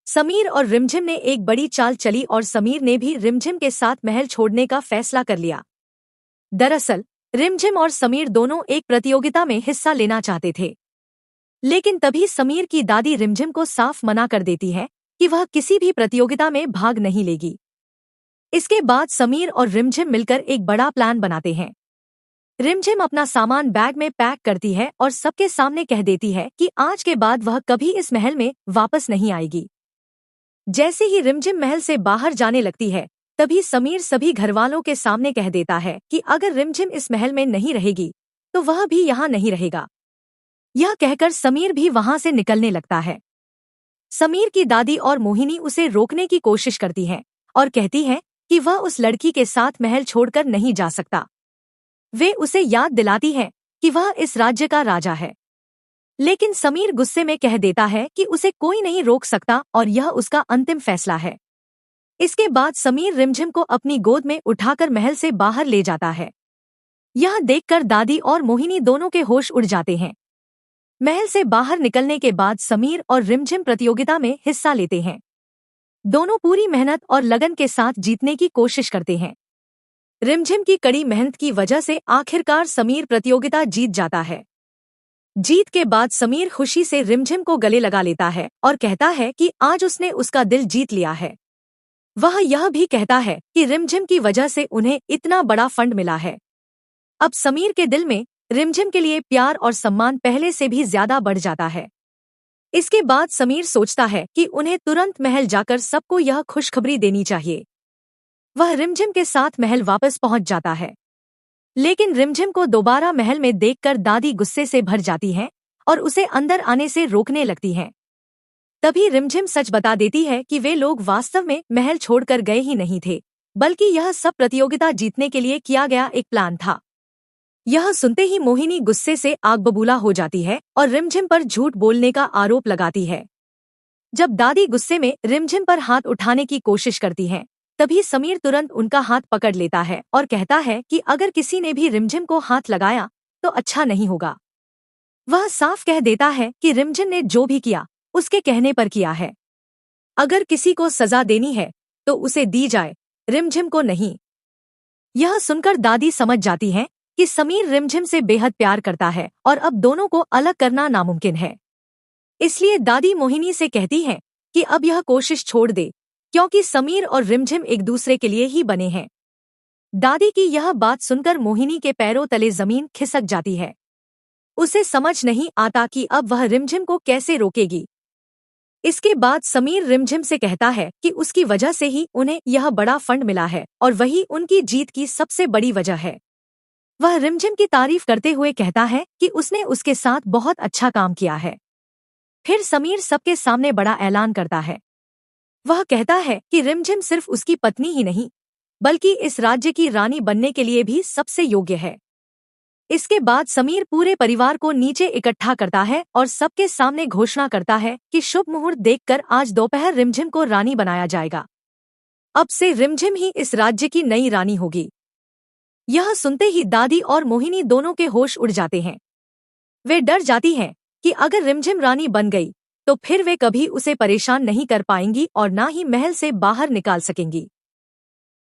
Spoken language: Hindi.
समीर और रिमझिम ने एक बड़ी चाल चली और समीर ने भी रिमझिम के साथ महल छोड़ने का फैसला कर लिया। दरअसल रिमझिम और समीर दोनों एक प्रतियोगिता में हिस्सा लेना चाहते थे, लेकिन तभी समीर की दादी रिमझिम को साफ मना कर देती है कि वह किसी भी प्रतियोगिता में भाग नहीं लेगी। इसके बाद समीर और रिमझिम मिलकर एक बड़ा प्लान बनाते हैं। रिमझिम अपना सामान बैग में पैक करती है और सबके सामने कह देती है कि आज के बाद वह कभी इस महल में वापस नहीं आएगी। जैसे ही रिमझिम महल से बाहर जाने लगती है, तभी समीर सभी घरवालों के सामने कह देता है कि अगर रिमझिम इस महल में नहीं रहेगी तो वह भी यहाँ नहीं रहेगा। यह कहकर समीर भी वहां से निकलने लगता है। समीर की दादी और मोहिनी उसे रोकने की कोशिश करती हैं और कहती हैं कि वह उस लड़की के साथ महल छोड़कर नहीं जा सकता। वे उसे याद दिलाती हैं कि वह इस राज्य का राजा है, लेकिन समीर गुस्से में कह देता है कि उसे कोई नहीं रोक सकता और यह उसका अंतिम फैसला है। इसके बाद समीर रिमझिम को अपनी गोद में उठाकर महल से बाहर ले जाता है। यह देखकर दादी और मोहिनी दोनों के होश उड़ जाते हैं। महल से बाहर निकलने के बाद समीर और रिमझिम प्रतियोगिता में हिस्सा लेते हैं। दोनों पूरी मेहनत और लगन के साथ जीतने की कोशिश करते हैं। रिमझिम की कड़ी मेहनत की वजह से आखिरकार समीर प्रतियोगिता जीत जाता है। जीत के बाद समीर खुशी से रिमझिम को गले लगा लेता है और कहता है कि आज उसने उसका दिल जीत लिया है। वह यह भी कहता है कि रिमझिम की वजह से उन्हें इतना बड़ा फंड मिला है। अब समीर के दिल में रिमझिम के लिए प्यार और सम्मान पहले से भी ज्यादा बढ़ जाता है। इसके बाद समीर सोचता है कि उन्हें तुरंत महल जाकर सबको यह खुशखबरी देनी चाहिए। वह रिमझिम के साथ महल वापस पहुंच जाता है, लेकिन रिमझिम को दोबारा महल में देखकर दादी गुस्से से भर जाती हैं और उसे अंदर आने से रोकने लगती हैं। तभी रिमझिम सच बता देती है कि वे लोग वास्तव में महल छोड़कर गए ही नहीं थे, बल्कि यह सब प्रतियोगिता जीतने के लिए किया गया एक प्लान था। यह सुनते ही मोहिनी गुस्से से आग बबूला हो जाती है और रिमझिम पर झूठ बोलने का आरोप लगाती है। जब दादी गुस्से में रिमझिम पर हाथ उठाने की कोशिश करती हैं, तभी समीर तुरंत उनका हाथ पकड़ लेता है और कहता है कि अगर किसी ने भी रिमझिम को हाथ लगाया तो अच्छा नहीं होगा। वह साफ कह देता है कि रिमझिम ने जो भी किया उसके कहने पर किया है। अगर किसी को सजा देनी है तो उसे दी जाए, रिमझिम को नहीं। यह सुनकर दादी समझ जाती हैं कि समीर रिमझिम से बेहद प्यार करता है और अब दोनों को अलग करना नामुमकिन है। इसलिए दादी मोहिनी से कहती हैं कि अब यह कोशिश छोड़ दे, क्योंकि समीर और रिमझिम एक दूसरे के लिए ही बने हैं। दादी की यह बात सुनकर मोहिनी के पैरों तले जमीन खिसक जाती है। उसे समझ नहीं आता कि अब वह रिमझिम को कैसे रोकेगी। इसके बाद समीर रिमझिम से कहता है कि उसकी वजह से ही उन्हें यह बड़ा फंड मिला है और वही उनकी जीत की सबसे बड़ी वजह है। वह रिमझिम की तारीफ करते हुए कहता है कि उसने उसके साथ बहुत अच्छा काम किया है। फिर समीर सबके सामने बड़ा ऐलान करता है। वह कहता है कि रिमझिम सिर्फ उसकी पत्नी ही नहीं, बल्कि इस राज्य की रानी बनने के लिए भी सबसे योग्य है। इसके बाद समीर पूरे परिवार को नीचे इकट्ठा करता है और सबके सामने घोषणा करता है कि शुभ मुहूर्त देखकर आज दोपहर रिमझिम को रानी बनाया जाएगा। अब से रिमझिम ही इस राज्य की नई रानी होगी। यह सुनते ही दादी और मोहिनी दोनों के होश उड़ जाते हैं। वे डर जाती हैं कि अगर रिमझिम रानी बन गई तो फिर वे कभी उसे परेशान नहीं कर पाएंगी और ना ही महल से बाहर निकाल सकेंगी।